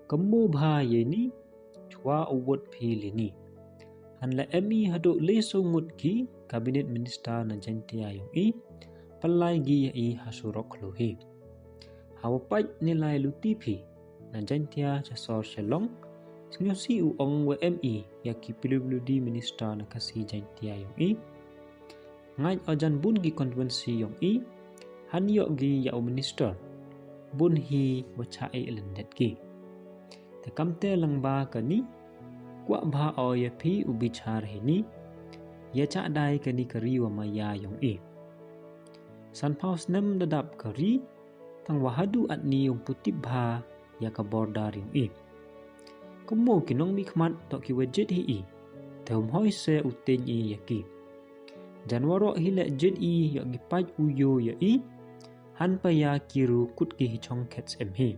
Kamu bahaya ni chua award pilih ni. Hanla ME haduk leso ngut ki kabinet minister na jantia yung palai gi i hasurok luhi. Hawapai nilai lutipi na jantia jasor shalong singosi uong wa ME yaki pilu di minister na kasi jantia yung ngay ojan bun gi konvensi yung hanyo gi yao minister bun hi wachai elendet gi. Tekamte lang ba kani kwa ba o ya pi ubichar hini ya cha dai kani kari wa maya yung San paus nem dadap kari tang wahadu at ni yung putib ba ya ka bordar yung Kumo kinong mikmat to ki wajid hi Tehum hoi se utin yaki. Janwaro hile jid ya gipaj uyo ya han pa ya kiru kut ki hichong kets hi.